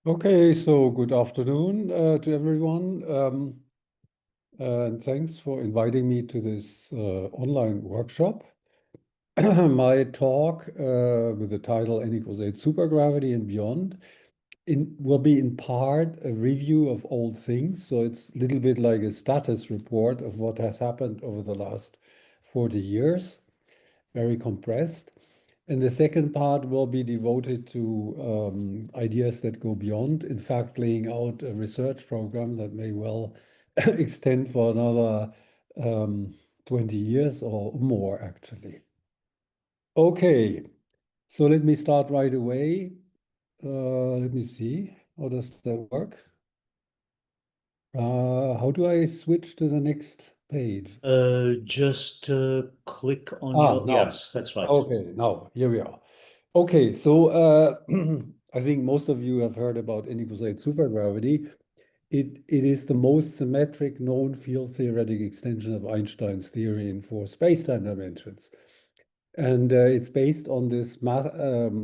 Okay, so good afternoon to everyone, and thanks for inviting me to this online workshop. My talk with the title N equals 8 Supergravity and Beyond will be in part a review of old things. So it's a little bit like a status report of what has happened over the last 40 years, very compressed. And the second part will be devoted to ideas that go beyond, in fact, laying out a research program that may well extend for another 20 years or more, actually. Okay, so let me start right away. Let me see. How does that work? How do I switch to the next page? Just click on Ah, your, now. yes, that's right. Okay, now here we are. Okay, so I think most of you have heard about N equals 8 supergravity. It is the most symmetric known field theoretic extension of Einstein's theory in four spacetime dimensions. And it's based on this maximal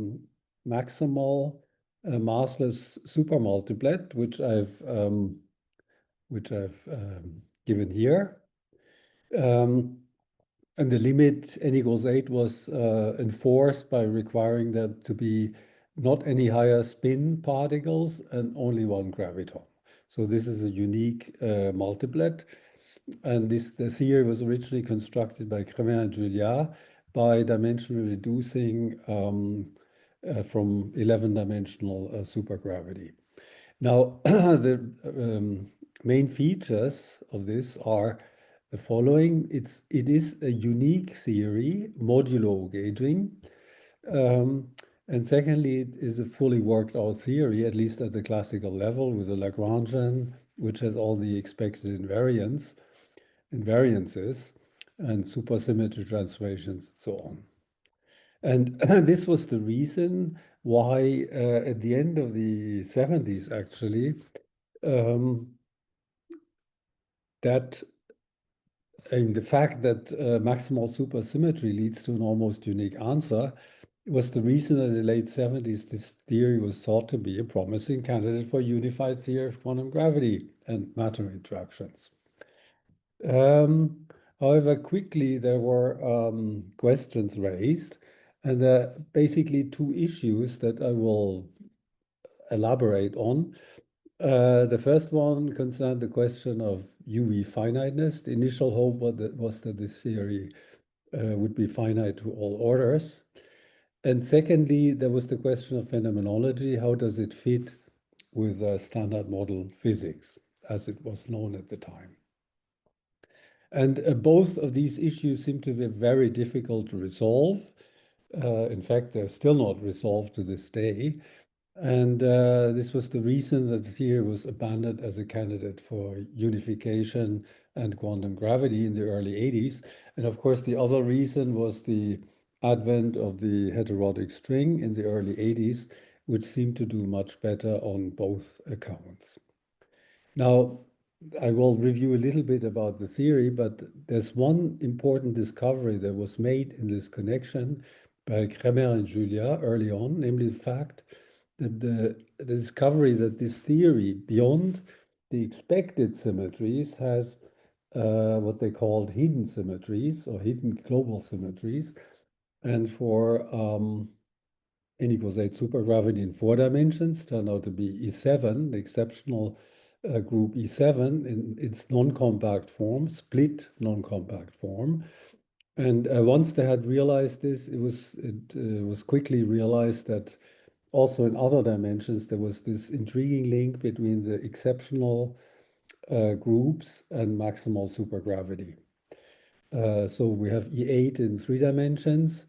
massless supermultiplet, which I've given here. Um, and the limit n equals 8 was enforced by requiring there to be not any higher spin particles and only one graviton. So this is a unique multiplet. And the theory was originally constructed by Hermann and Julia by dimensionally reducing from 11-dimensional supergravity. Now, the main features of this are the following. It is a unique theory, modulo gauging. Um, and secondly, it is a fully worked out theory, at least at the classical level, with a Lagrangian, which has all the expected invariances, and supersymmetry transformations, and so on. And this was the reason why, at the end of the 70s, actually, um, that and the fact that maximal supersymmetry leads to an almost unique answer was the reason that in the late 70s this theory was thought to be a promising candidate for a unified theory of quantum gravity and matter interactions. However, quickly there were questions raised, and there are basically two issues that I will elaborate on. The first one concerned the question of UV finiteness. The initial hope was that this theory would be finite to all orders. And secondly, there was the question of phenomenology. How does it fit with standard model physics, as it was known at the time? And both of these issues seem to be very difficult to resolve. In fact, they're still not resolved to this day. And this was the reason that the theory was abandoned as a candidate for unification and quantum gravity in the early 80s. And of course, the other reason was the advent of the heterotic string in the early 80s, which seemed to do much better on both accounts. Now, I will review a little bit about the theory, but there's one important discovery that was made in this connection by Kremer and Julia early on, namely the fact that the discovery that this theory, beyond the expected symmetries, has what they called hidden symmetries or hidden global symmetries. And for n equals 8 supergravity in 4 dimensions turned out to be E7, the exceptional group E7 in its non-compact form, split non-compact form. And once they had realized this, it was quickly realized that also in other dimensions there was this intriguing link between the exceptional groups and maximal supergravity. So we have E8 in 3 dimensions.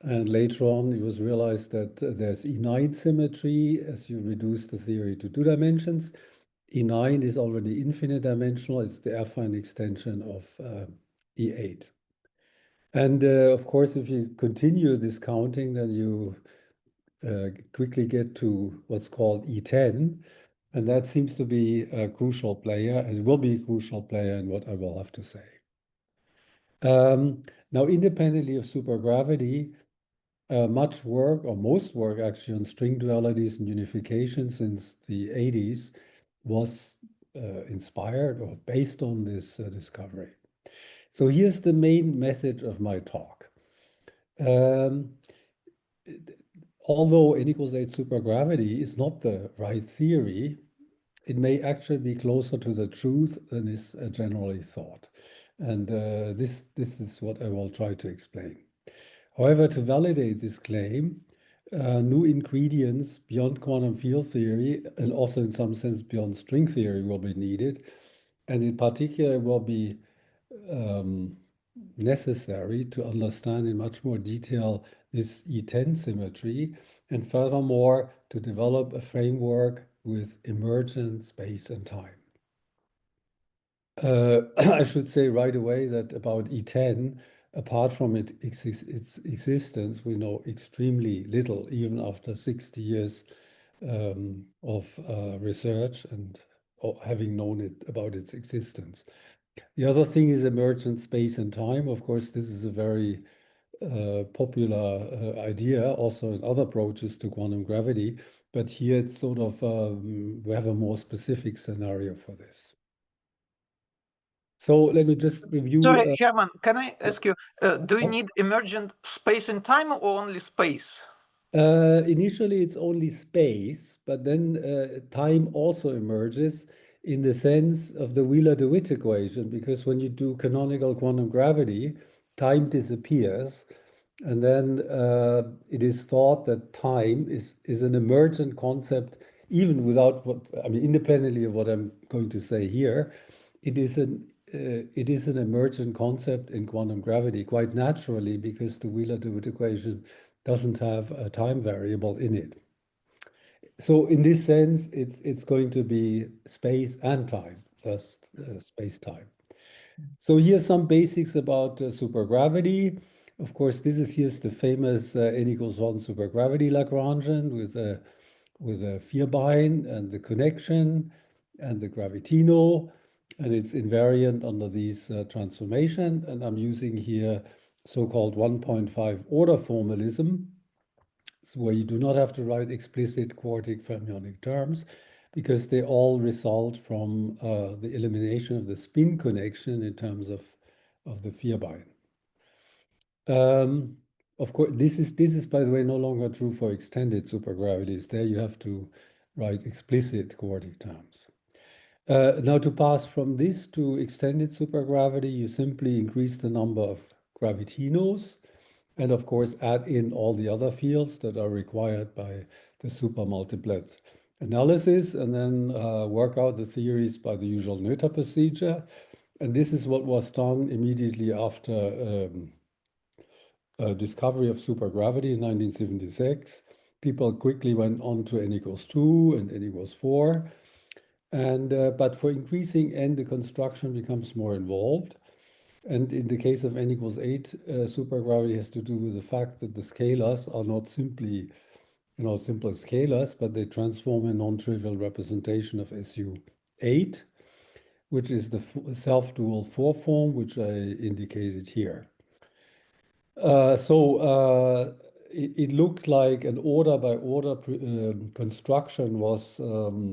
And later on, it was realized that there's E9 symmetry as you reduce the theory to 2 dimensions. E9 is already infinite dimensional. It's the affine extension of E8. And of course, if you continue this counting, then you quickly get to what's called E10. And that seems to be a crucial player, and it will be a crucial player in what I will have to say. Now, independently of supergravity, much work, or most work actually, on string dualities and unification since the 80s was inspired or based on this discovery. So here's the main message of my talk. Um, Although n equals 8 supergravity is not the right theory, it may actually be closer to the truth than is generally thought. And this is what I will try to explain. However, to validate this claim, new ingredients beyond quantum field theory, and also in some sense beyond string theory, will be needed. And in particular, will be um, necessary to understand in much more detail this E10 symmetry, and furthermore, to develop a framework with emergent space and time. I should say right away that about E10, apart from its existence, we know extremely little, even after 60 years of research and having known it about its existence. The other thing is emergent space and time. Of course, this is a very popular idea also in other approaches to quantum gravity, but here it's sort of, we have a more specific scenario for this. So let me just review. Sorry, Hermann, can I ask you, do you Oh. need emergent space and time or only space? Initially, it's only space, but then time also emerges in the sense of the Wheeler-DeWitt equation, because when you do canonical quantum gravity, time disappears. And then it is thought that time is an emergent concept, even without what, I mean, independently of what I'm going to say here, it is an emergent concept in quantum gravity quite naturally, because the Wheeler-DeWitt equation doesn't have a time variable in it. So in this sense, it's going to be space and time, thus space-time. So here's some basics about supergravity. Of course, here's the famous n equals 1 supergravity Lagrangian with a Vierbein and the connection and the gravitino, and it's invariant under these transformation. And I'm using here so-called 1.5 order formalism, where you do not have to write explicit quartic fermionic terms, because they all result from the elimination of the spin connection in terms of the Vierbein. Of course, this is by the way no longer true for extended supergravities. There you have to write explicit quartic terms. Now, to pass from this to extended supergravity, you simply increase the number of gravitinos, and of course add in all the other fields that are required by the supermultiplet analysis, and then work out the theories by the usual Noether procedure. And this is what was done immediately after discovery of supergravity in 1976. People quickly went on to n equals 2 and n equals 4. And but for increasing n, the construction becomes more involved. And in the case of n equals 8, supergravity has to do with the fact that the scalars are not simply, simple scalars, but they transform a non-trivial representation of SU8, which is the self-dual 4 form, which I indicated here. It looked like an order by order construction was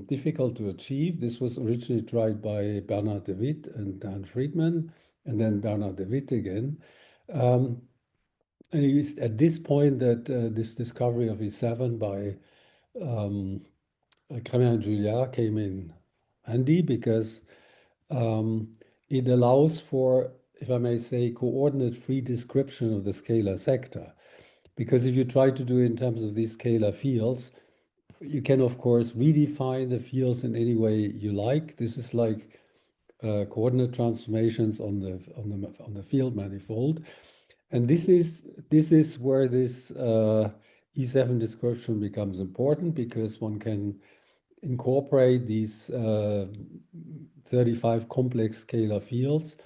difficult to achieve. This was originally tried by Bernard de Witt and Dan Friedman, and then Bernard de Witt again. And it was at this point that this discovery of E7 by Crémer and Juliard came in handy, because it allows for, if I may say, coordinate-free description of the scalar sector. Because if you try to do it in terms of these scalar fields, you can, of course, redefine the fields in any way you like. This is like coordinate transformations on the field manifold. And this is where this E7 description becomes important, because one can incorporate these 35 complex scalar fields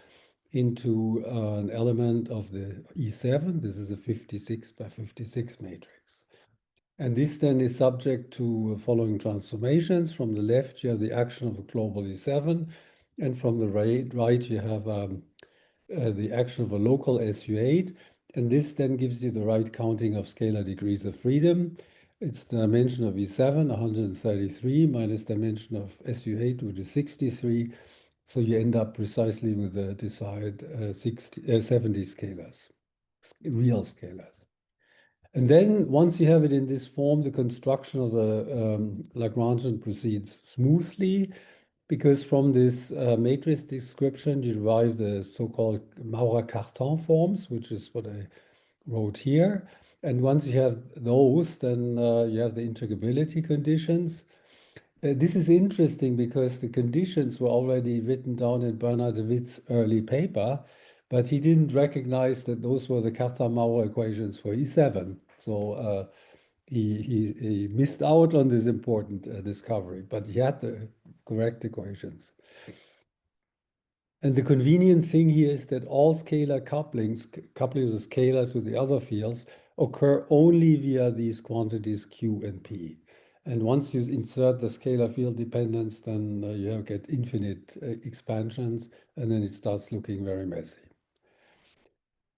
into an element of the E7. This is a 56 by 56 matrix. And this then is subject to following transformations. From the left, you have the action of a global E7, and from the right you have the action of a local SU8. And this then gives you the right counting of scalar degrees of freedom. It's the dimension of E7, 133, minus dimension of SU8, which is 63. So you end up precisely with the desired 70 scalars, real scalars. And then once you have it in this form, the construction of the Lagrangian proceeds smoothly, because from this matrix description, you derive the so-called Maurer-Cartan forms, which is what I wrote here. And once you have those, then you have the integrability conditions. This is interesting because the conditions were already written down in Bernard de Witt's early paper, but he didn't recognize that those were the Cartan-Maurer equations for E7. So he missed out on this important discovery, but he had the correct equations. And the convenient thing here is that all scalar couplings of the scalar to the other fields, occur only via these quantities Q and P. And once you insert the scalar field dependence, then you get infinite expansions, and then it starts looking very messy.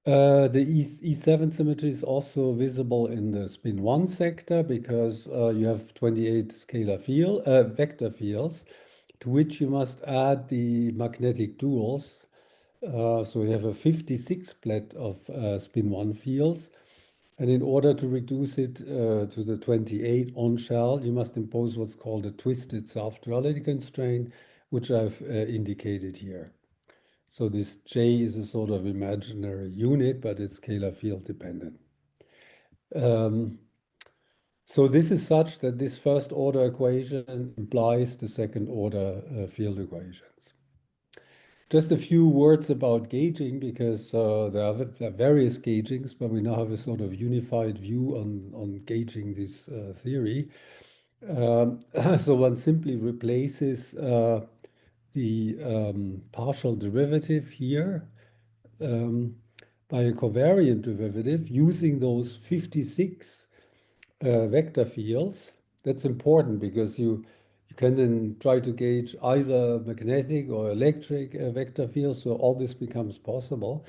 The E7 symmetry is also visible in the spin 1 sector because you have 28 scalar vector fields, to which you must add the magnetic duals. So you have a 56 split of spin 1 fields. And in order to reduce it to the 28 on shell, you must impose what's called a twisted self-duality constraint, which I've indicated here. So this J is a sort of imaginary unit, but it's scalar field dependent. So this is such that this first order equation implies the second order field equations. Just a few words about gauging, because there are various gaugings, but we now have a sort of unified view on gauging this theory. So one simply replaces the partial derivative here by a covariant derivative using those 56 vector fields. That's important because you can then try to gauge either magnetic or electric vector fields, so all this becomes possible.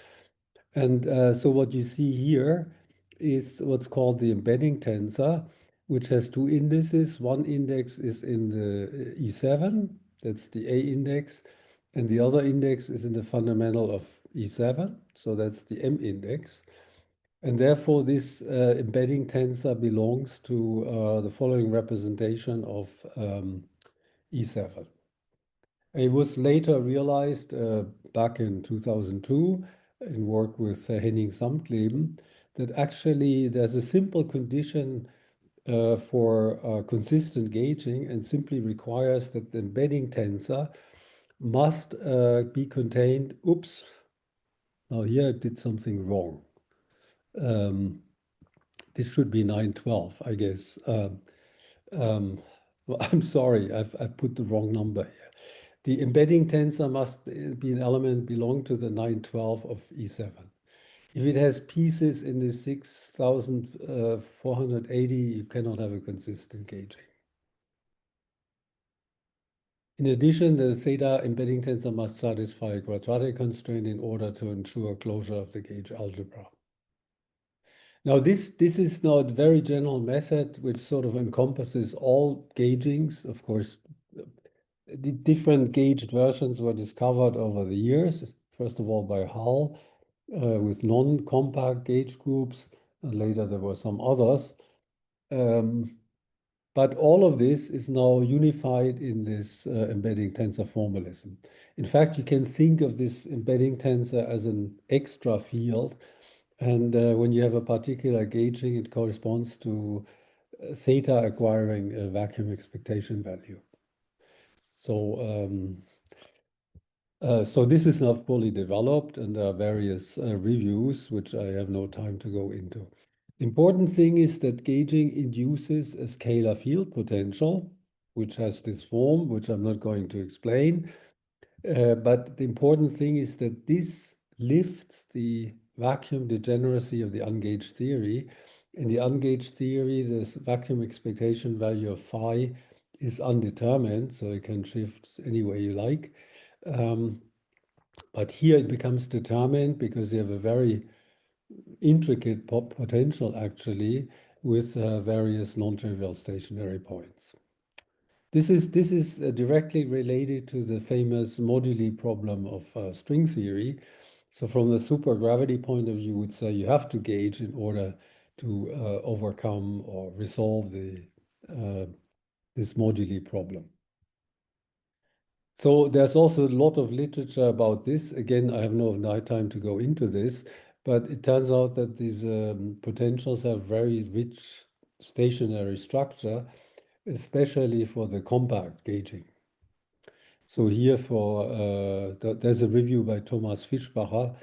And so what you see here is what's called the embedding tensor, which has two indices. One index is in the E7, that's the A index, and the other index is in the fundamental of E7, so that's the M index. And therefore, this embedding tensor belongs to the following representation of E7. It was later realized back in 2002 in work with Henning Samtleben that actually there's a simple condition for consistent gauging, and simply requires that the embedding tensor must be contained. Oops, now here I did something wrong. This should be 912, I guess. Well, I'm sorry, I've put the wrong number here. The embedding tensor must be an element belong to the 912 of E7. If it has pieces in the 6480, you cannot have a consistent gauging. In addition, the theta embedding tensor must satisfy a quadratic constraint in order to ensure closure of the gauge algebra. Now, this is now a very general method which sort of encompasses all gaugings. Of course, the different gauged versions were discovered over the years. First of all, by Hull with non-compact gauge groups, and later there were some others. But all of this is now unified in this embedding tensor formalism. In fact, you can think of this embedding tensor as an extra field. And when you have a particular gauging, it corresponds to theta acquiring a vacuum expectation value. So, so this is now fully developed, and there are various reviews, which I have no time to go into. Important thing is that gauging induces a scalar field potential, which has this form, which I'm not going to explain. But the important thing is that this lifts the vacuum degeneracy of the ungauged theory. In the ungauged theory, this vacuum expectation value of phi is undetermined, so it can shift any way you like. But here it becomes determined because you have a very intricate potential actually with various non-trivial stationary points. This is directly related to the famous moduli problem of string theory. So from the supergravity point of view, you would say you have to gauge in order to overcome or resolve this moduli problem. So there's also a lot of literature about this. Again, I have no time to go into this, but it turns out that these potentials have very rich stationary structure, especially for the compact gauging. So here there's a review by Thomas Fischbacher,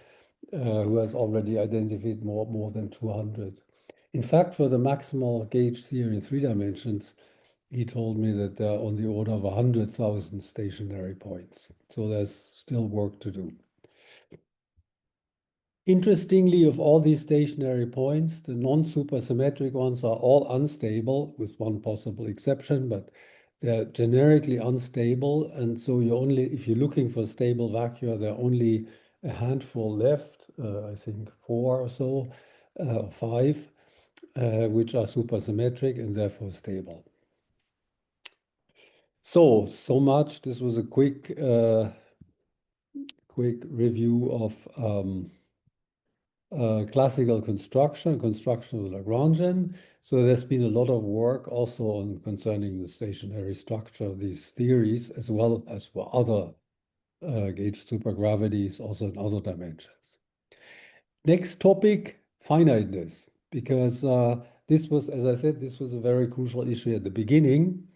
who has already identified more than 200. In fact, for the maximal gauge theory in 3 dimensions, he told me that there are on the order of 100,000 stationary points. So there's still work to do. Interestingly, of all these stationary points, the non-supersymmetric ones are all unstable, with one possible exception, but they're generically unstable. And so if you're looking for stable vacua, there are only a handful left, I think 4 or so, or 5, which are supersymmetric and therefore stable. So much. This was a quick review of classical construction of the Lagrangian. So there's been a lot of work also on concerning the stationary structure of these theories, as well as for other gauge supergravities, also in other dimensions. Next topic, finiteness, because this was, as I said, this was a very crucial issue at the beginning.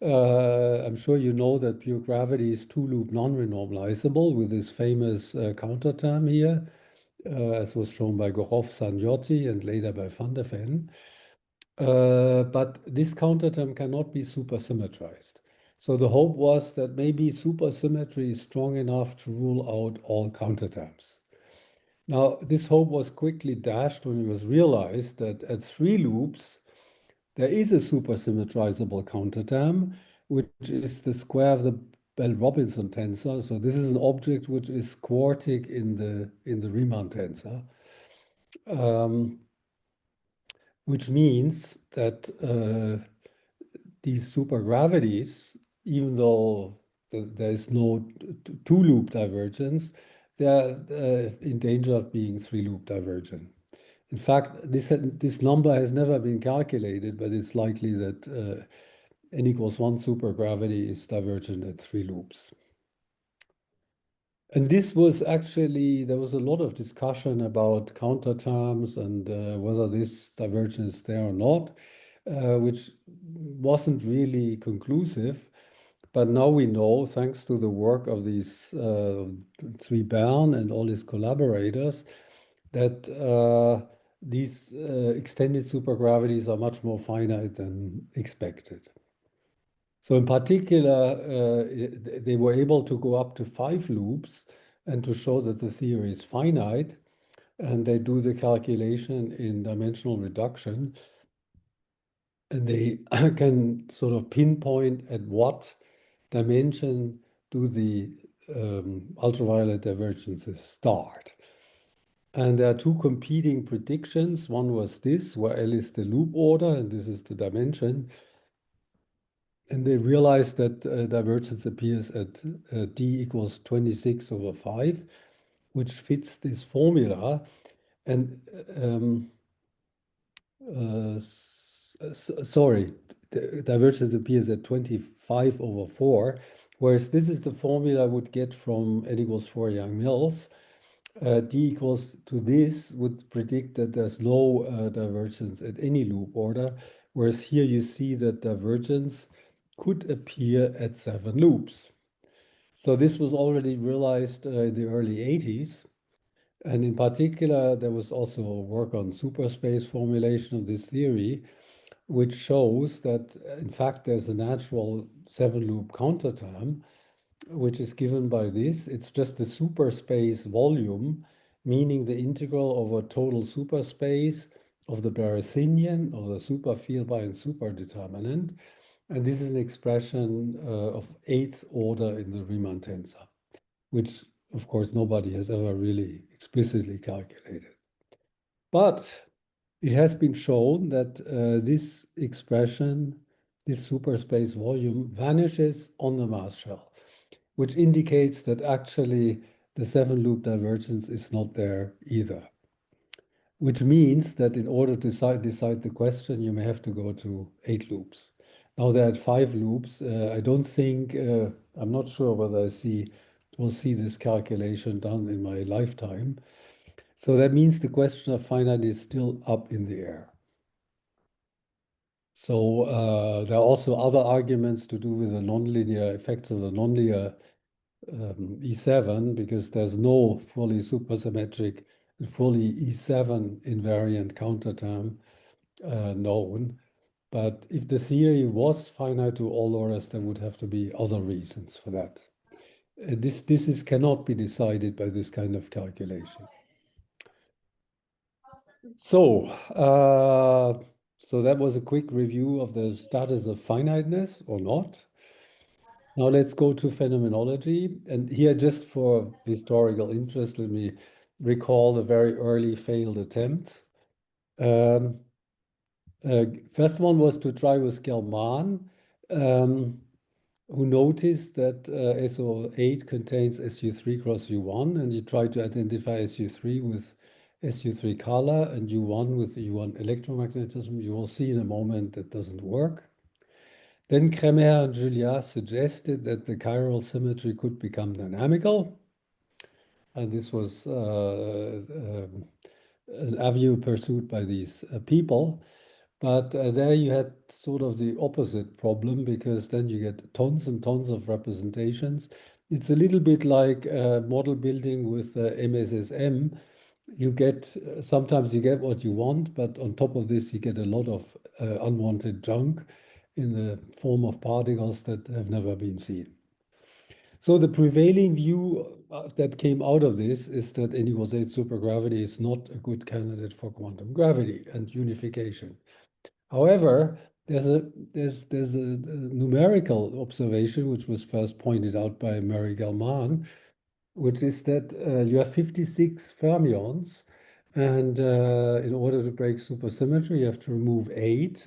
I'm sure you know that pure gravity is two-loop non-renormalizable with this famous counter term here, as was shown by Gorov, Sagnotti, and later by van der Ven. But this counter term cannot be supersymmetrized. So the hope was that maybe supersymmetry is strong enough to rule out all counter terms. Now, this hope was quickly dashed when it was realized that at 3 loops, there is a supersymmetrizable counterterm, which is the square of the Bell-Robinson tensor. So this is an object which is quartic in the Riemann tensor, which means that these supergravities, even though there is no two-loop divergence, they are in danger of being 3-loop divergent. In fact, this number has never been calculated, but it's likely that n equals 1 supergravity is divergent at 3 loops. And this was actually, there was a lot of discussion about counter terms and whether this divergence is there or not, which wasn't really conclusive. But now we know, thanks to the work of these 3 Bern and all his collaborators, that these extended supergravities are much more finite than expected. So in particular, they were able to go up to 5 loops and to show that the theory is finite. And they do the calculation in dimensional reduction. And they can sort of pinpoint at what dimension do the ultraviolet divergences start. And there are 2 competing predictions. One was this, where L is the loop order, and this is the dimension. And they realized that divergence appears at d equals 26 over 5, which fits this formula. And sorry, the divergence appears at 25 over 4, whereas this is the formula I would get from n equals 4 Yang-Mills. D equals to this would predict that there's no divergence at any loop order, whereas here you see that divergence could appear at 7 loops. So this was already realized in the early 80s. And in particular, there was also work on superspace formulation of this theory, which shows that, in fact, there's a natural 7-loop counterterm, which is given by this. It's just the superspace volume, meaning the integral over total superspace of the Berezinian or the superfield by a superdeterminant. And this is an expression of 8th order in the Riemann tensor, which, of course, nobody has ever really explicitly calculated. But it has been shown that this expression, this superspace volume, vanishes on the mass shell, which indicates that actually the 7-loop divergence is not there either. Which means that in order to decide the question, you may have to go to 8 loops. Now they're at 5 loops. I don't think, I'm not sure whether will see this calculation done in my lifetime. So that means the question of finite is still up in the air. So there are also other arguments to do with the nonlinear effects of the nonlinear E7, because there's no fully supersymmetric, fully E7 invariant counterterm known. But if the theory was finite to all orders, there would have to be other reasons for that. This cannot be decided by this kind of calculation. So that was a quick review of the status of finiteness or not. Now let's go to phenomenology. And here, just for historical interest, let me recall the very early failed attempts. First one was to try with Hermann, who noticed that SO8 contains SU3 cross U1, and you try to identify SU3 with SU3 color and U1 with U1 electromagnetism. You will see in a moment that doesn't work. Then Kremer and Julia suggested that the chiral symmetry could become dynamical. And this was an avenue pursued by these people. But there you had sort of the opposite problem, because then you get tons and tons of representations. It's a little bit like model building with MSSM. You get, sometimes you get what you want, but on top of this, you get a lot of unwanted junk in the form of particles that have never been seen. So the prevailing view that came out of this is that Nicolai supergravity is not a good candidate for quantum gravity and unification. However, there's a numerical observation which was first pointed out by Mary Gell-Mann, which is that you have 56 fermions, and in order to break supersymmetry, you have to remove 8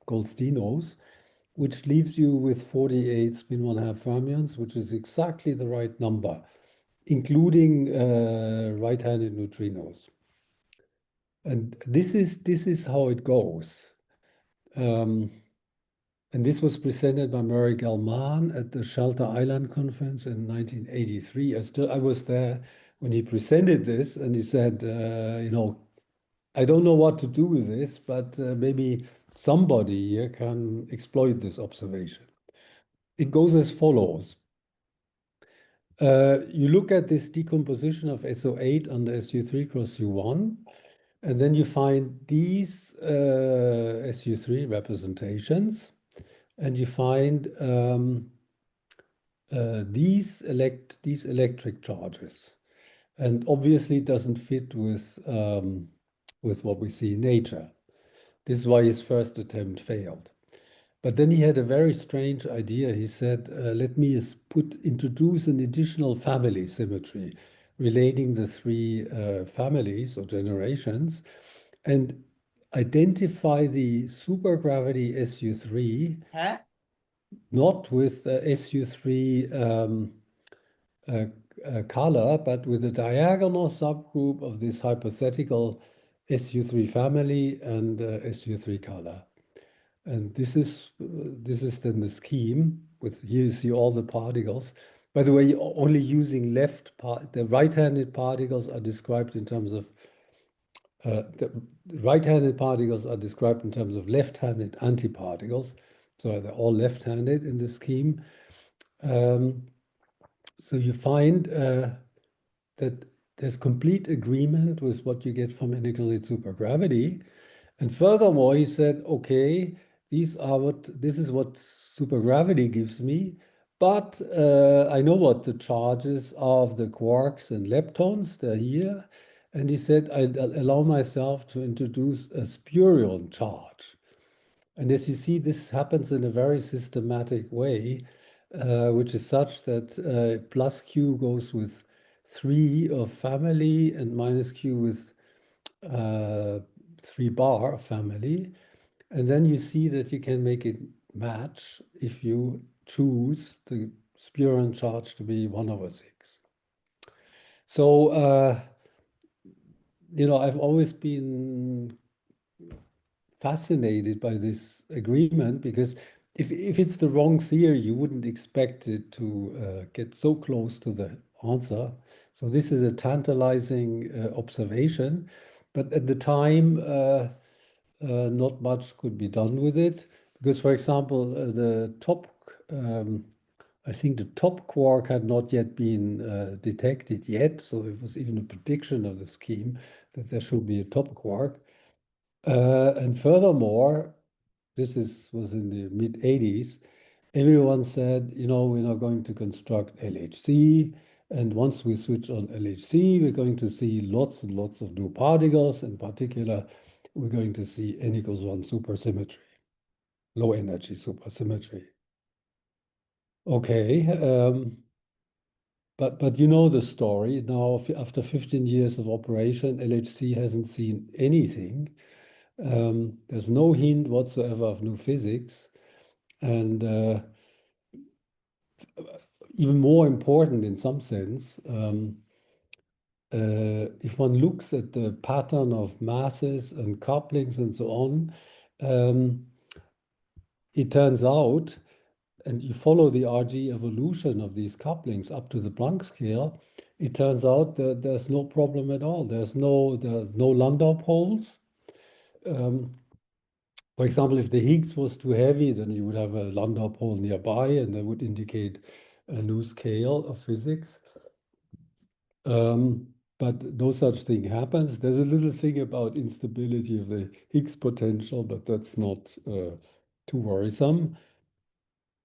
Goldstinos, which leaves you with 48 spin 1/2 fermions, which is exactly the right number, including right-handed neutrinos. And this is how it goes. And this was presented by Murray Gell-Mann at the Shelter Island Conference in 1983. I was there when he presented this, and he said, I don't know what to do with this, but maybe somebody here can exploit this observation. It goes as follows. You look at this decomposition of SO8 under SU3 cross U1, and then you find these SU3 representations, and you find these electric charges. And obviously it doesn't fit with what we see in nature. This is why his first attempt failed. But then he had a very strange idea. He said, let me introduce an additional family symmetry relating the 3 families or generations, and identify the supergravity SU3 not with SU3 color, but with a diagonal subgroup of this hypothetical SU3 family and SU3 color. And this is then the scheme. Here you see all the particles. By the way, only using the right-handed particles are described in terms of left-handed antiparticles. So they're all left-handed in the scheme. So you find that there's complete agreement with what you get from Nicolai supergravity. And furthermore, he said, okay, this is what supergravity gives me, but I know what the charges of the quarks and leptons, they're here. And he said, I'll allow myself to introduce a spurion charge. And as you see, this happens in a very systematic way, which is such that plus q goes with 3 of family and minus q with 3-bar family. And then you see that you can make it match if you choose the spurion charge to be 1/6. So, I've always been fascinated by this agreement, because if it's the wrong theory, you wouldn't expect it to get so close to the answer. So this is a tantalizing observation, but at the time, not much could be done with it, because, for example, I think the top quark had not yet been detected yet, so it was even a prediction of the scheme that there should be a top quark. And furthermore, was in the mid-80s, everyone said, we're not going to construct LHC, and once we switch on LHC, we're going to see lots and lots of new particles. In particular, we're going to see N=1 supersymmetry, low energy supersymmetry. Okay, but you know the story. Now, after 15 years of operation, LHC hasn't seen anything. There's no hint whatsoever of new physics. And even more important in some sense, if one looks at the pattern of masses and couplings and so on, it turns out, and you follow the RG evolution of these couplings up to the Planck scale, it turns out that there's no problem at all. There are no Landau poles. For example, if the Higgs was too heavy, then you would have a Landau pole nearby, and that would indicate a new scale of physics. But no such thing happens. There's a little thing about instability of the Higgs potential, but that's not too worrisome.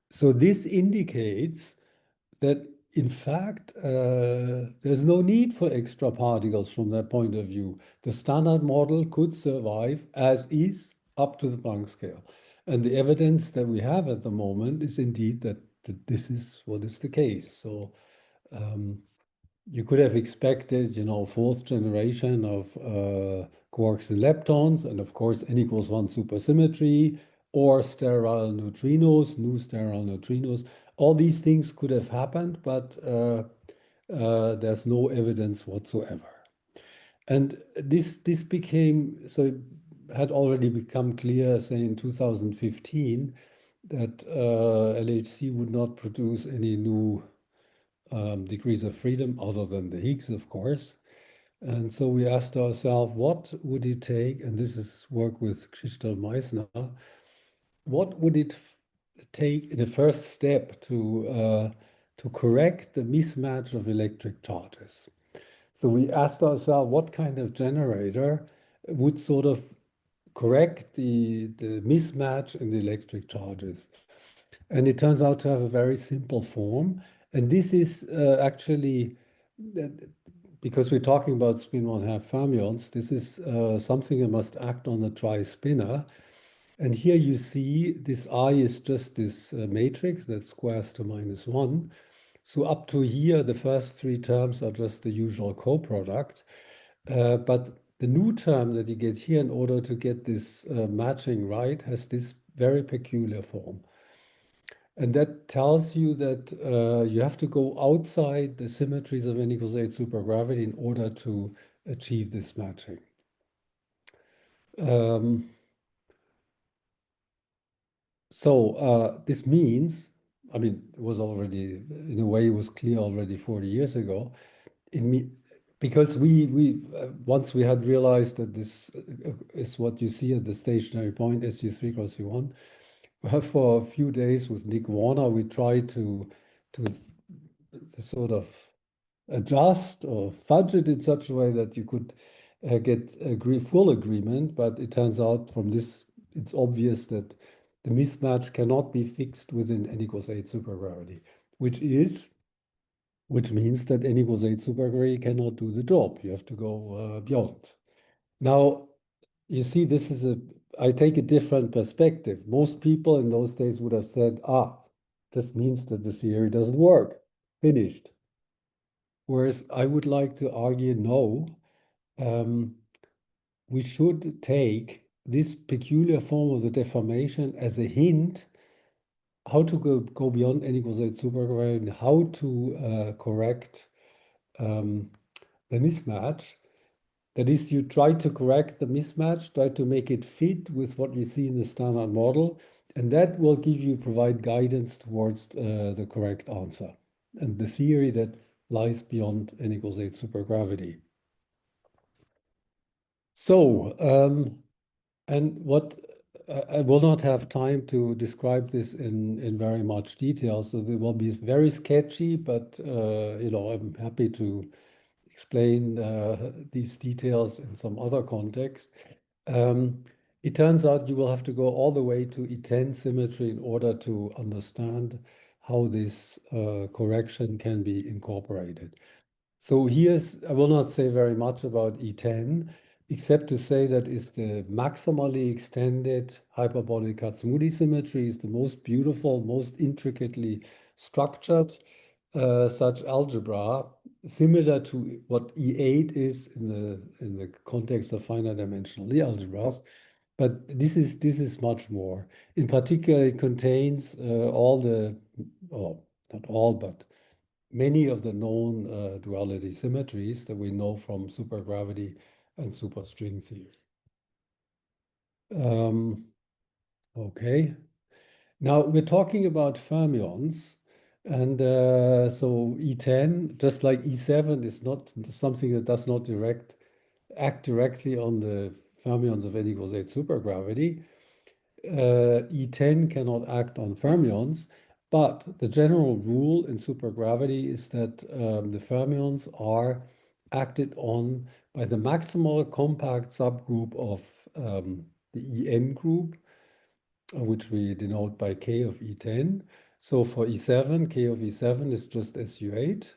So this indicates that, in fact, there's no need for extra particles from that point of view. The standard model could survive as is up to the Planck scale. And the evidence that we have at the moment is indeed that this is what is the case. So you could have expected, fourth generation of quarks and leptons, and of course, N=1 supersymmetry, or sterile neutrinos, new sterile neutrinos. All these things could have happened, but there's no evidence whatsoever. And this became, so it had already become clear, say in 2015, that LHC would not produce any new degrees of freedom other than the Higgs, of course. And so we asked ourselves, what would it take, and this is work with Krzysztof Meissner, what would it take in the first step to correct the mismatch of electric charges? So we asked ourselves, what kind of generator would sort of correct the mismatch in the electric charges? And it turns out to have a very simple form. And this is actually, because we're talking about spin 1/2 fermions, this is something that must act on a tri-spinner. And here you see this I is just this matrix that squares to -1. So up to here, the first 3 terms are just the usual coproduct. But the new term that you get here, in order to get this matching right, has this very peculiar form. And that tells you that you have to go outside the symmetries of N=8 supergravity in order to achieve this matching. So this means, I mean, it was already, in a way, it was clear already 40 years ago. Because once we had realized that this is what you see at the stationary point, SU3 cross U1, for a few days with Nick Warner, we tried to sort of adjust or fudge it in such a way that you could get full agreement. But it turns out from this, it's obvious that the mismatch cannot be fixed within N=8 supergravity, which means that N=8 supergravity cannot do the job. You have to go beyond. Now, you see, I take a different perspective. Most people in those days would have said, this means that the theory doesn't work, finished. Whereas I would like to argue, no, we should take this peculiar form of the deformation as a hint how to go beyond n equals 8 supergravity and how to correct the mismatch. That is, you try to correct the mismatch, try to make it fit with what you see in the standard model, and that will provide guidance towards the correct answer and the theory that lies beyond n equals 8 supergravity. So, and what I will not have time to describe this in very much detail, so it will be very sketchy, but I'm happy to explain these details in some other context. It turns out you will have to go all the way to E10 symmetry in order to understand how this correction can be incorporated. So I will not say very much about E10, except to say that is the maximally extended hyperbolic Kac-Moody symmetry, is the most beautiful, most intricately structured such algebra, similar to what E8 is in the context of finite dimensional Lie algebras. But this is much more. In particular, it contains all the, oh, not all, but many of the known duality symmetries that we know from supergravity and superstring theory. Okay, now we're talking about fermions, and so E10, just like E7, is not something that does not act directly on the fermions of n equals 8 supergravity. E10 cannot act on fermions, but the general rule in supergravity is that the fermions are acted on by the maximal compact subgroup of the En group, which we denote by K of E10. So for E7, K of E7 is just SU8.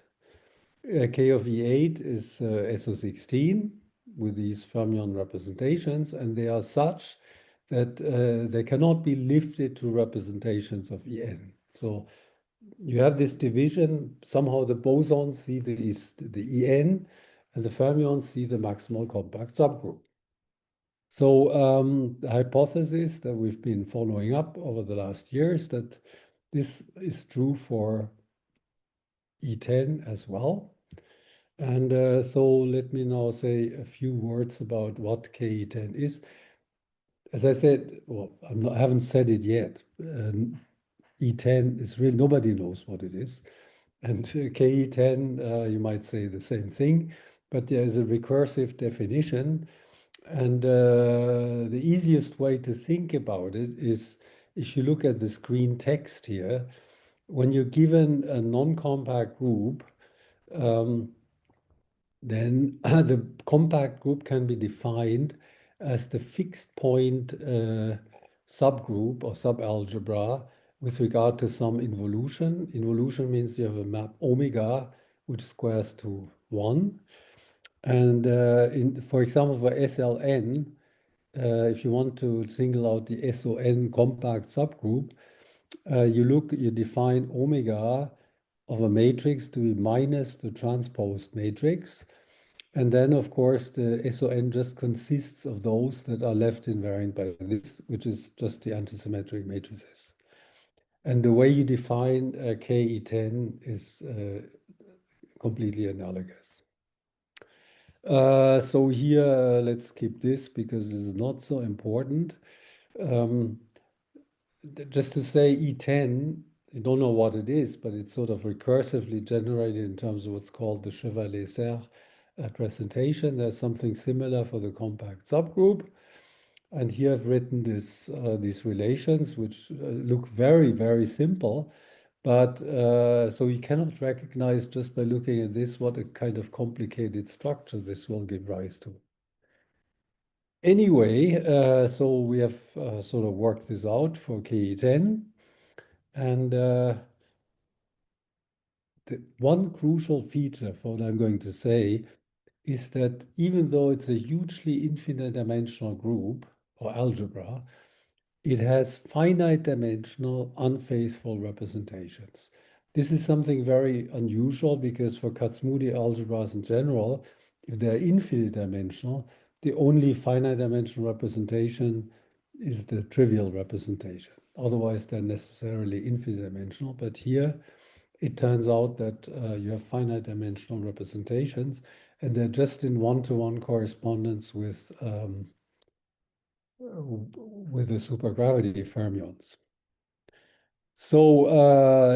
K of E8 is SO16 with these fermion representations, and they are such that they cannot be lifted to representations of En. So you have this division, somehow the bosons see the En, and the fermions see the maximal compact subgroup. So the hypothesis that we've been following up over the last years that this is true for E10 as well. And so let me now say a few words about what KE10 is. As I said, well, I haven't said it yet. E10 is really, nobody knows what it is. And KE10, you might say the same thing, but there is a recursive definition. And the easiest way to think about it is if you look at the screen text here, when you're given a non-compact group, then the compact group can be defined as the fixed point subgroup or subalgebra with regard to some involution. Involution means you have a map omega which squares to 1. And for example, for SLN, if you want to single out the SON compact subgroup, you define omega of a matrix to be minus the transposed matrix. And then, of course, the SON just consists of those that are left invariant by this, which is just the antisymmetric matrices. And the way you define KE10 is completely analogous. So here, let's skip this because this is not so important. Just to say E10, you don't know what it is, but it's sort of recursively generated in terms of what's called the Chevalier-Serre presentation. There's something similar for the compact subgroup. And here I've written these relations, which look very, very simple. But so you cannot recognize just by looking at this what a kind of complicated structure this will give rise to. Anyway, so we have sort of worked this out for KE10. And the one crucial feature for what I'm going to say is that even though it's a hugely infinite dimensional group or algebra, it has finite dimensional unfaithful representations. This is something very unusual because for Kac-Moody algebras in general, if they're infinite dimensional, the only finite dimensional representation is the trivial representation. Otherwise, they're necessarily infinite dimensional. But here, it turns out that you have finite dimensional representations, and they're just in one-to-one correspondence with the supergravity fermions. So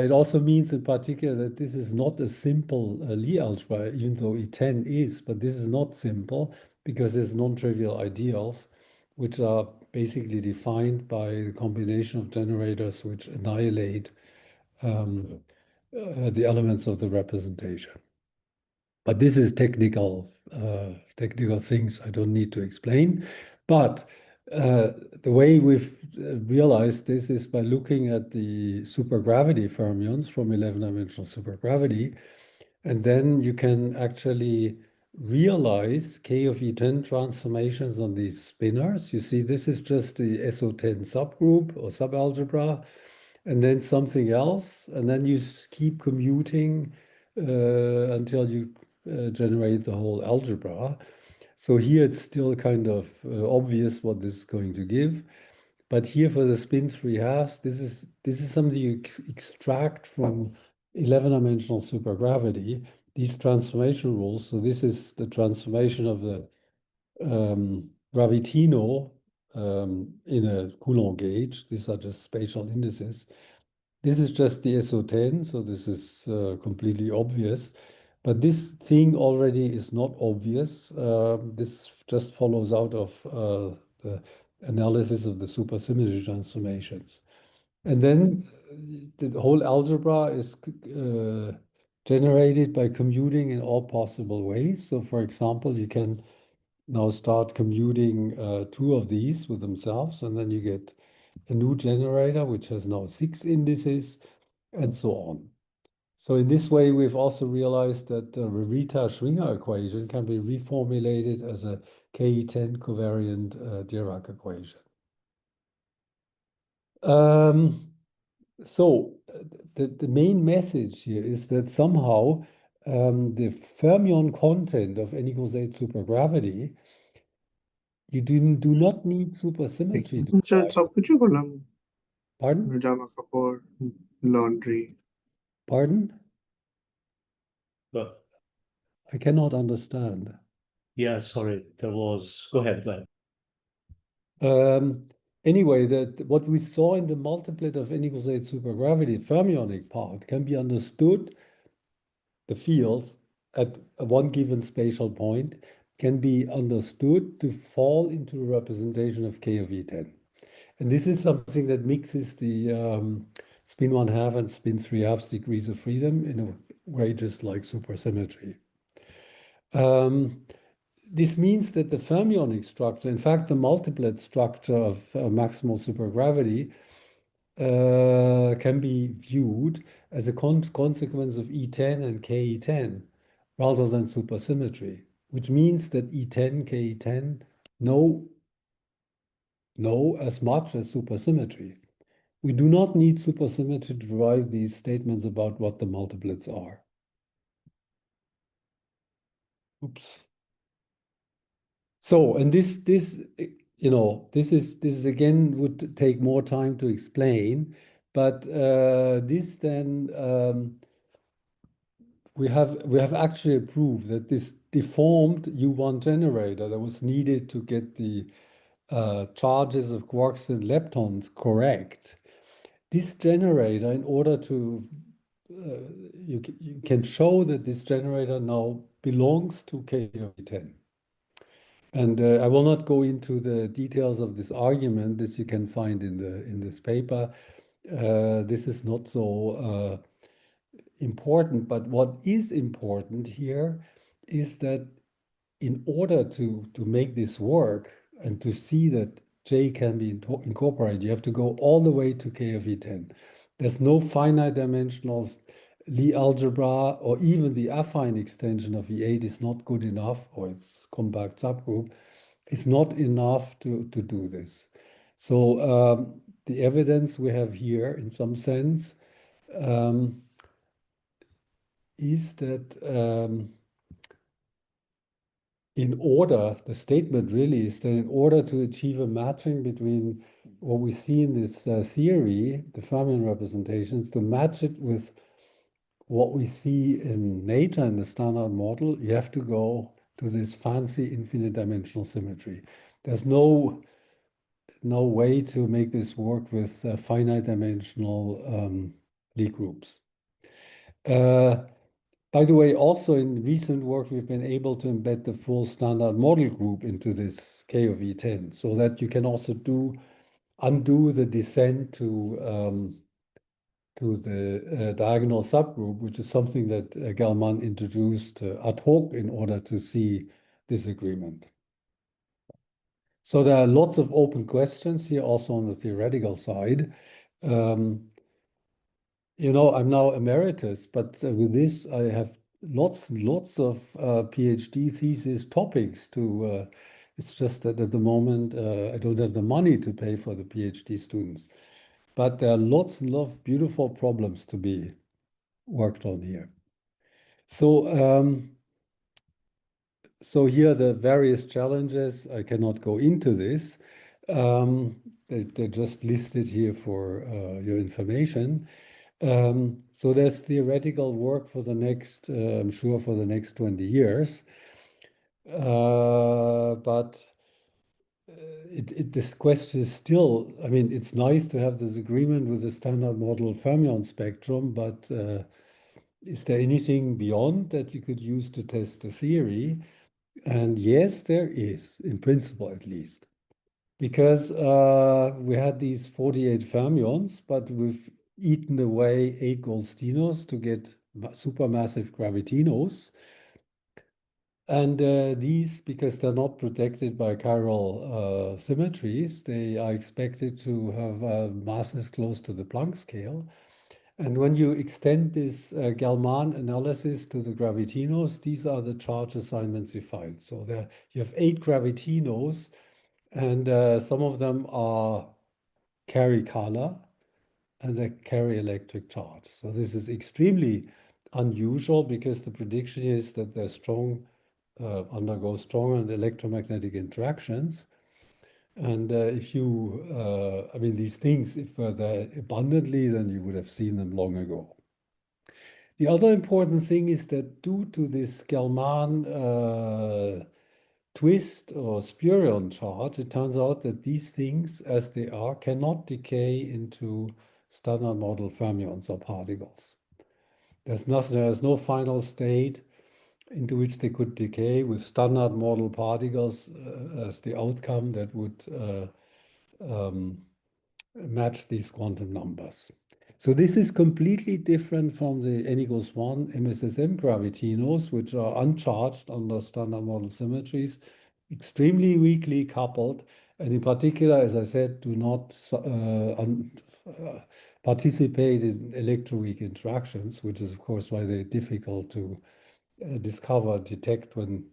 it also means in particular that this is not a simple Lie algebra, even though E10 is, but this is not simple because there's non-trivial ideals, which are basically defined by the combination of generators which annihilate the elements of the representation. But this is technical things I don't need to explain. But the way we've realized this is by looking at the supergravity fermions from 11-dimensional supergravity, and then you can actually realize K of E10 transformations on these spinors. You see, this is just the SO10 subgroup or subalgebra, and then something else, and then you keep commuting until you generate the whole algebra. So here it's still kind of obvious what this is going to give. But here for the spin 3/2, this is something you extract from 11-dimensional supergravity, these transformation rules. So this is the transformation of the gravitino in a Coulomb gauge. These are just spatial indices. This is just the SO10, so this is completely obvious. But this thing already is not obvious. This just follows out of the analysis of the supersymmetry transformations. And then the whole algebra is generated by commuting in all possible ways. So for example, you can now start commuting two of these with themselves, and then you get a new generator, which has now 6 indices, and so on. So in this way, we've also realized that the Revita-Schwinger equation can be reformulated as a Ke10 covariant Dirac equation. So the main message here is that somehow the fermion content of n equals 8 supergravity, you do not need supersymmetry to সবকিছু করলাম Pardon? জামা কাপড় laundry Pardon? But I cannot understand. yeah, sorry, go ahead. Anyway, what we saw in the multiplet of n equals 8 supergravity fermionic part can be understood, the fields at one given spatial point can be understood to fall into a representation of K of E10. And this is something that mixes the spin 1/2 and spin 3/2 degrees of freedom in a way just like supersymmetry. This means that the fermionic structure, in fact, the multiplet structure of maximal supergravity, can be viewed as a consequence of E10 and KE10 rather than supersymmetry, which means that E10, KE10 know as much as supersymmetry. We do not need supersymmetry to derive these statements about what the multiplets are. Oops. So, and this is again would take more time to explain, but this then we have actually proved that this deformed U1 generator that was needed to get the charges of quarks and leptons correct. This generator, in order to you can show that this generator now belongs to K of E10. And I will not go into the details of this argument. This you can find in this paper. This is not so important, but what is important here is that in order to make this work and to see that J can be incorporated, you have to go all the way to K of E10. There's no finite dimensional Lie algebra, or even the affine extension of E8 is not good enough, or its compact subgroup is not enough to do this. So the evidence we have here, in some sense, is that the statement really is that in order to achieve a matching between what we see in this theory, the Fermion representations, to match it with what we see in nature in the standard model, you have to go to this fancy infinite dimensional symmetry. There's no way to make this work with finite dimensional Lie groups. By the way, also in recent work, we've been able to embed the full standard model group into this K of E10 so that you can also undo the descent to the diagonal subgroup, which is something that Gell-Mann introduced ad hoc in order to see this agreement. So there are lots of open questions here also on the theoretical side. You know, I'm now emeritus, but with this, I have lots and lots of PhD thesis topics to, it's just that at the moment, I don't have the money to pay for the PhD students. But there are lots and lots of beautiful problems to be worked on here. So, so here are the various challenges. I cannot go into this. They're just listed here for your information. So there's theoretical work for the next, I'm sure for the next 20 years. But this question is still, I mean, it's nice to have this agreement with the standard model fermion spectrum, but is there anything beyond that you could use to test the theory? And yes, there is, in principle at least. Because we had these 48 fermions, but we've eaten away 8 Goldstinos to get supermassive gravitinos. And these, because they're not protected by chiral symmetries, they are expected to have masses close to the Planck scale. And when you extend this Gell-Mann analysis to the gravitinos, these are the charge assignments you find. So there you have 8 gravitinos, and some of them carry color and they carry electric charge. So this is extremely unusual because the prediction is that they're undergo strong electromagnetic interactions. And if you, I mean, these things, if they're abundantly, then you would have seen them long ago. The other important thing is that due to this Gell-Mann twist or spurion charge, it turns out that these things, as they are, cannot decay into standard model fermions or particles. There's no final state into which they could decay with standard model particles as the outcome that would match these quantum numbers. So this is completely different from the N=1 MSSM gravitinos, which are uncharged under standard model symmetries, extremely weakly coupled, and in particular, as I said, do not participate in electroweak interactions, which is of course why they're difficult to discover, detect when,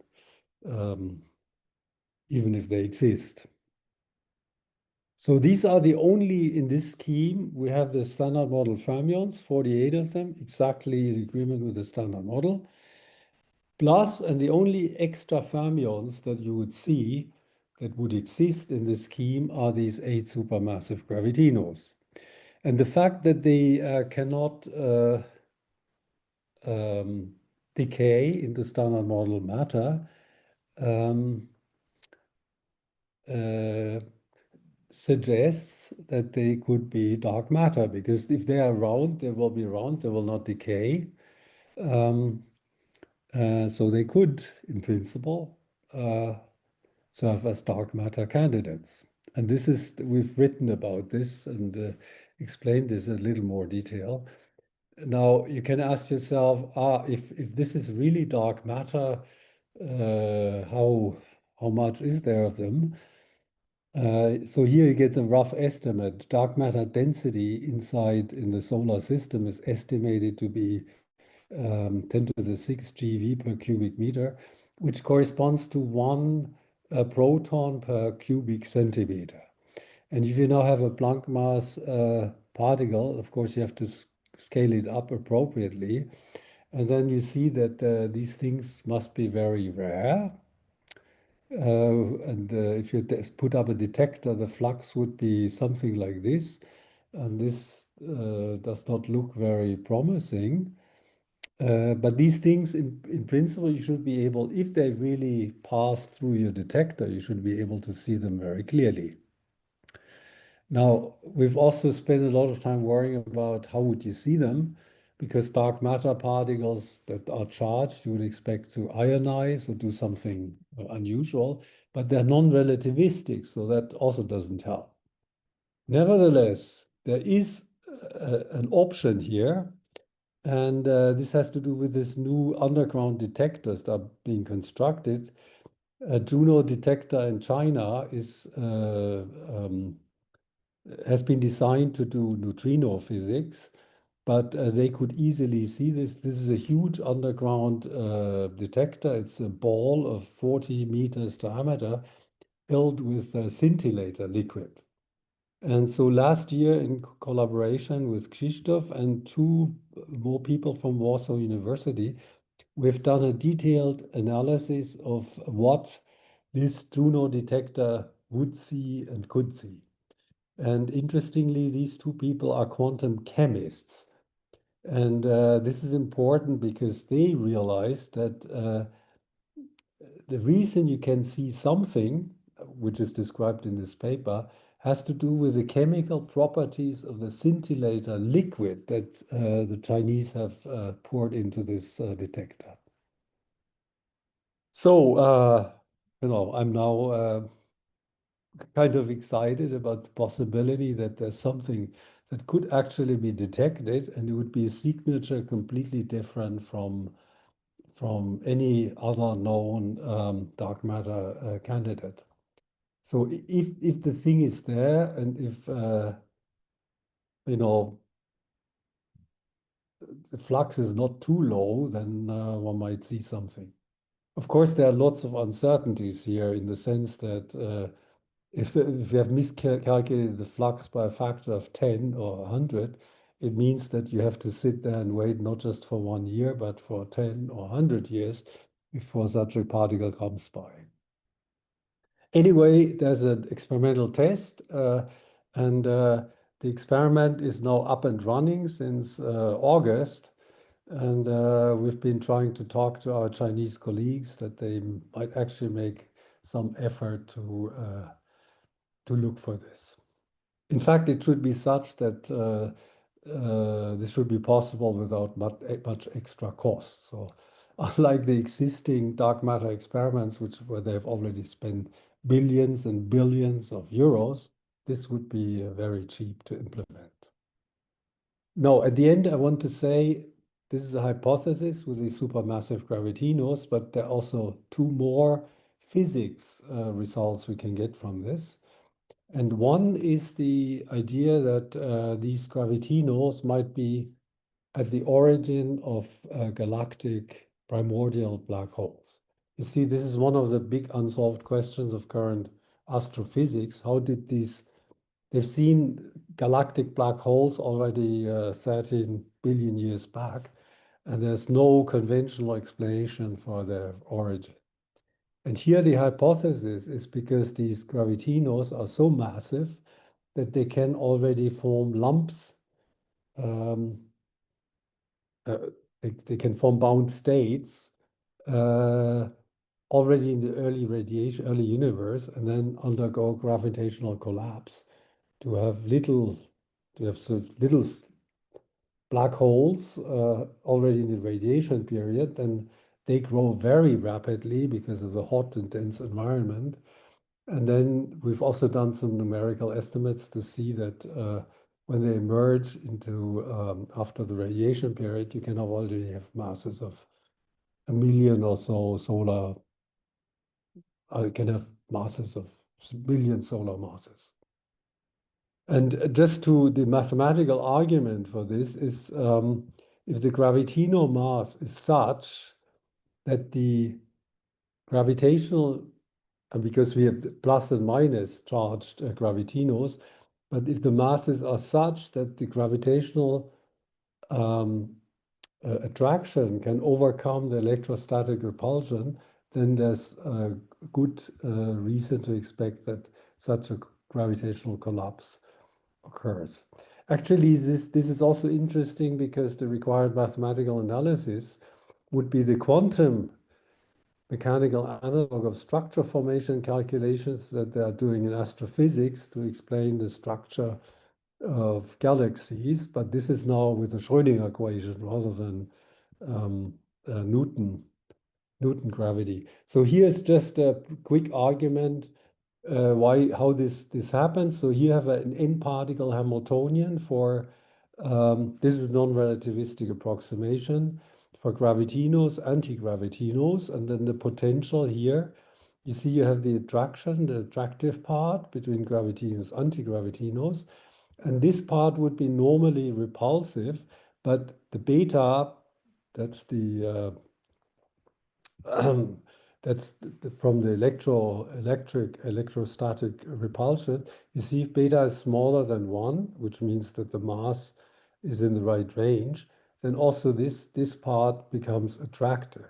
even if they exist. So these are the only, in this scheme, we have the standard model fermions, 48 of them, exactly in agreement with the standard model. Plus, and the only extra fermions that you would see that would exist in this scheme are these 8 supermassive gravitinos. And the fact that they cannot decay into standard model matter suggests that they could be dark matter, because if they are round, they will be round, they will not decay. So they could, in principle, serve as dark matter candidates. And this is, we've written about this and explained this in a little more detail. Now, you can ask yourself, if this is really dark matter, how much is there of them? So here you get a rough estimate. Dark matter density inside in the solar system is estimated to be 10 to the 6 GeV per cubic meter, which corresponds to 1 proton per cubic centimeter. And if you now have a Planck mass particle, of course, you have to scale it up appropriately. And then you see that these things must be very rare. And if you put up a detector, the flux would be something like this. And this does not look very promising. But these things, in principle, you should be able, if they really pass through your detector, you should be able to see them very clearly. Now, we've also spent a lot of time worrying about how would you see them, because dark matter particles that are charged, you would expect to ionize or do something unusual, but they're non-relativistic, so that also doesn't help. Nevertheless, there is an option here, and this has to do with this new underground detectors that are being constructed. A Juno detector in China has been designed to do neutrino physics, but they could easily see this. This is a huge underground detector. It's a ball of 40 meters diameter filled with scintillator liquid. And so last year, in collaboration with Krzysztof and two more people from Warsaw University, we've done a detailed analysis of what this Juno detector would see and could see. And interestingly, these two people are quantum chemists. And this is important because they realized that the reason you can see something, which is described in this paper, has to do with the chemical properties of the scintillator liquid that the Chinese have poured into this detector. So, I'm now kind of excited about the possibility that there's something that could actually be detected, and it would be a signature completely different from any other known dark matter candidate. So if the thing is there, and if the flux is not too low, then one might see something. Of course, there are lots of uncertainties here in the sense that if you have miscalculated the flux by a factor of 10 or 100, it means that you have to sit there and wait not just for 1 year, but for 10 or 100 years before such a particle comes by. Anyway, there's an experimental test, and the experiment is now up and running since August. And we've been trying to talk to our Chinese colleagues that they might actually make some effort to look for this. In fact, it should be such that this should be possible without much extra cost. So unlike the existing dark matter experiments, where they've already spent billions and billions of euros, this would be very cheap to implement. Now, at the end, I want to say this is a hypothesis with the supermassive gravitinos, but there are also two more physics results we can get from this. And one is the idea that these gravitinos might be at the origin of galactic primordial black holes. You see, this is one of the big unsolved questions of current astrophysics. How did they've seen galactic black holes already 13 billion years back, and there's no conventional explanation for their origin. And here the hypothesis is because these gravitinos are so massive that they can already form lumps. They can form bound states already in the early universe, and then undergo gravitational collapse to have so little black holes already in the radiation period. Then they grow very rapidly because of the hot and dense environment. And then we've also done some numerical estimates to see that when they emerge into after the radiation period, you can already have masses of 1 million or so solar. You can have masses of million solar masses. And just to the mathematical argument for this is if the gravitino mass is such that the gravitational, and because we have plus and minus charged gravitinos, but if the masses are such that the gravitational attraction can overcome the electrostatic repulsion, then there's good reason to expect that such a gravitational collapse occurs. Actually, this is also interesting because the required mathematical analysis would be the quantum mechanical analog of structure formation calculations that they are doing in astrophysics to explain the structure of galaxies, but this is now with the Schrödinger equation rather than Newton gravity. So here's just a quick argument how this happens. So here you have an n-particle Hamiltonian for this is non-relativistic approximation for gravitinos, anti-gravitinos, and then the potential here. You see you have the attraction, the attractive part between gravitinos, anti-gravitinos, and this part would be normally repulsive, but the beta, that's the from the electrostatic repulsion. You see if beta is smaller than 1, which means that the mass is in the right range, then also this part becomes attractive.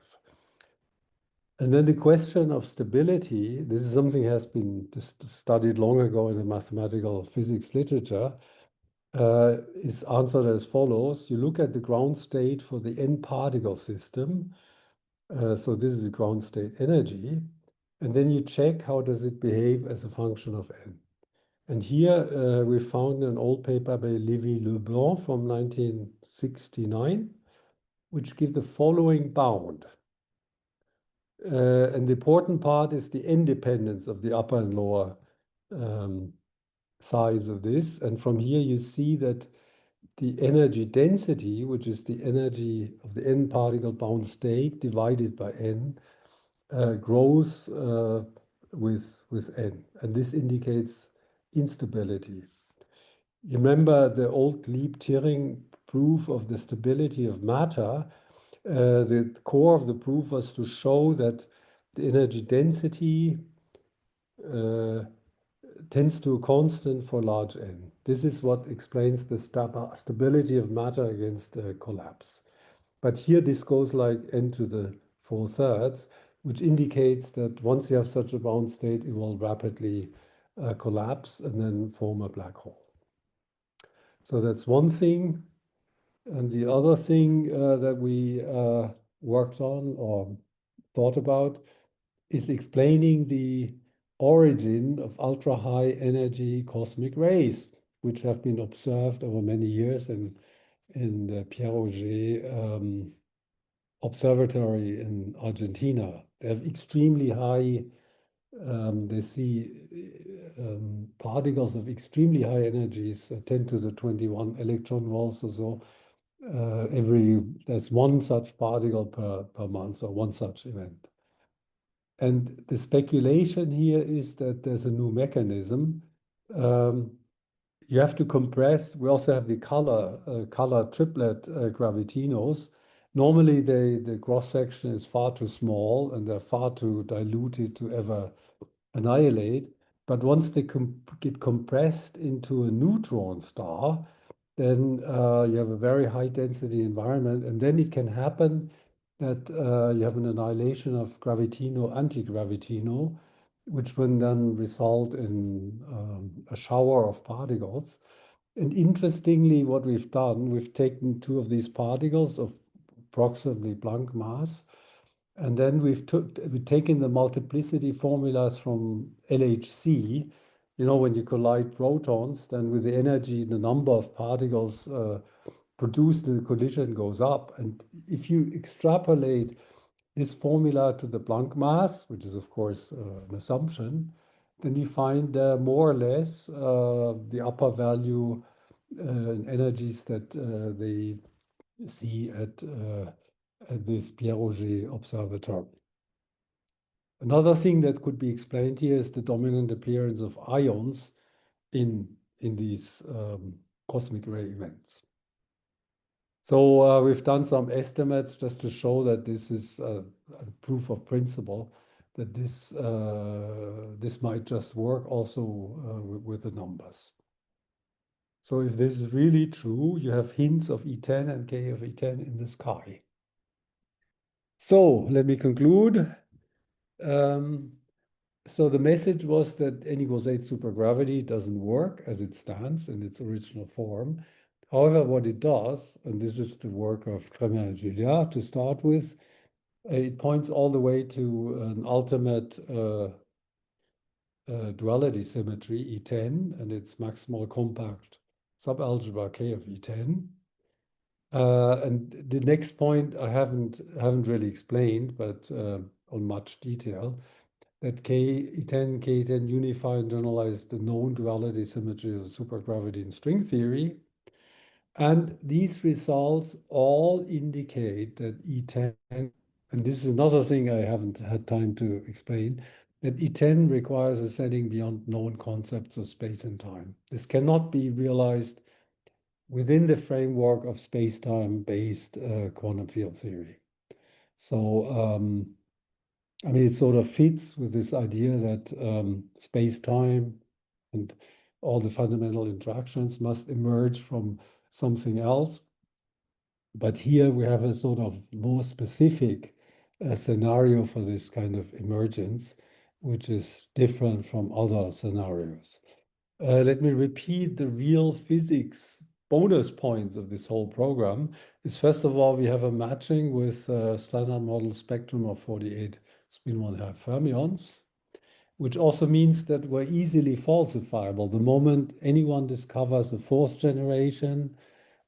And then the question of stability, this is something that has been studied long ago in the mathematical physics literature, is answered as follows. You look at the ground state for the n-particle system. So this is the ground state energy. And then you check how does it behave as a function of n. And here we found an old paper by Lévy-Leblanc from 1969, which gives the following bound. And the important part is the independence of the upper and lower size of this. And from here you see that the energy density, which is the energy of the n-particle bound state divided by n, grows with n. And this indicates instability. You remember the old Lieb-Thirring proof of the stability of matter. The core of the proof was to show that the energy density tends to a constant for large n. This is what explains the stability of matter against collapse. But here this goes like n to the 4/3, which indicates that once you have such a bound state, it will rapidly collapse and then form a black hole. So that's one thing. And the other thing that we worked on or thought about is explaining the origin of ultra-high energy cosmic rays, which have been observed over many years in the Pierre Auger observatory in Argentina. They have extremely high, they see particles of extremely high energies, 10 to the 21 electron volts or so. There's one such particle per month, or one such event. And the speculation here is that there's a new mechanism. You have to compress. We also have the color triplet gravitinos. Normally, the cross section is far too small and they're far too diluted to ever annihilate. But once they get compressed into a neutron star, then you have a very high density environment, and then it can happen that you have an annihilation of gravitino, anti-gravitino, which will then result in a shower of particles. And interestingly, what we've done, we've taken 2 of these particles of approximately Planck mass, and then we've taken the multiplicity formulas from LHC. You know, when you collide protons, then with the energy, the number of particles produced in the collision goes up. And if you extrapolate this formula to the Planck mass, which is of course an assumption, then you find more or less the upper value in energies that they see at this Pierre Auger observatory. Another thing that could be explained here is the dominant appearance of ions in these cosmic ray events. So we've done some estimates just to show that this is a proof of principle, that this might just work also with the numbers. So if this is really true, you have hints of E10 and K of E10 in the sky. So let me conclude. So the message was that n equals 8 supergravity doesn't work as it stands in its original form. However, what it does, and this is the work of Hermann and Gilliard to start with, it points all the way to an ultimate duality symmetry, E10, and its maximal compact subalgebra K of E10. And the next point I haven't really explained, but on much detail, that E10, K10 unify and generalize the known duality symmetry of supergravity in string theory. And these results all indicate that E10, and this is another thing I haven't had time to explain, that E10 requires a setting beyond known concepts of space and time. This cannot be realized within the framework of space-time based quantum field theory. So, I mean, it sort of fits with this idea that space-time and all the fundamental interactions must emerge from something else. But here we have a sort of more specific scenario for this kind of emergence, which is different from other scenarios. Let me repeat the real physics bonus points of this whole program. Is first of all, we have a matching with a standard model spectrum of 48 spin 1/2 fermions, which also means that we're easily falsifiable. The moment anyone discovers the fourth generation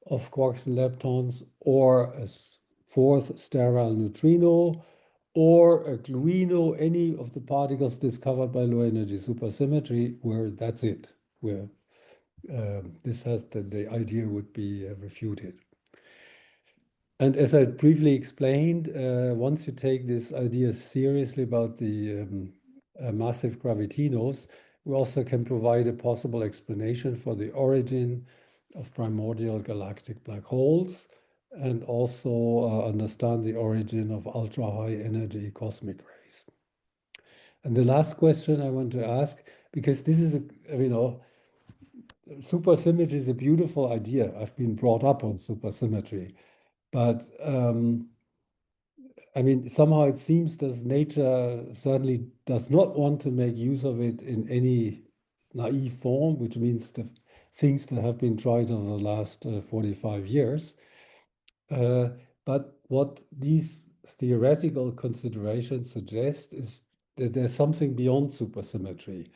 of quarks and leptons, or a fourth sterile neutrino, or a gluino, any of the particles discovered by low energy supersymmetry, where that's it. Where the idea would be refuted. And as I briefly explained, once you take this idea seriously about the massive gravitinos, we also can provide a possible explanation for the origin of primordial galactic black holes, and also understand the origin of ultra-high energy cosmic rays. And the last question I want to ask, because this is, supersymmetry is a beautiful idea. I've been brought up on supersymmetry, but I mean, somehow it seems that nature certainly does not want to make use of it in any naive form, which means the things that have been tried over the last 45 years. But what these theoretical considerations suggest is that there's something beyond supersymmetry,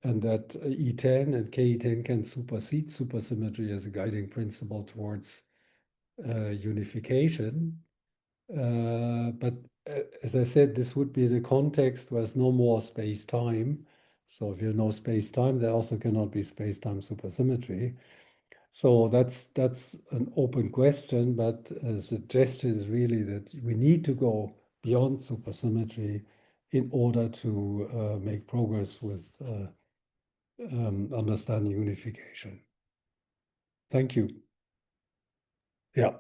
and that E10 and K10 can supersede supersymmetry as a guiding principle towards unification. But as I said, this would be the context where there's no more space-time. So if you have no space-time, there also cannot be space-time supersymmetry. So that's an open question, but a suggestion is really that we need to go beyond supersymmetry in order to make progress with understanding unification. Thank you. Yeah.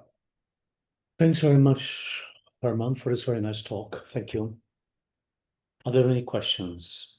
Thanks very much, Hermann, for this very nice talk. Thank you. Are there any questions?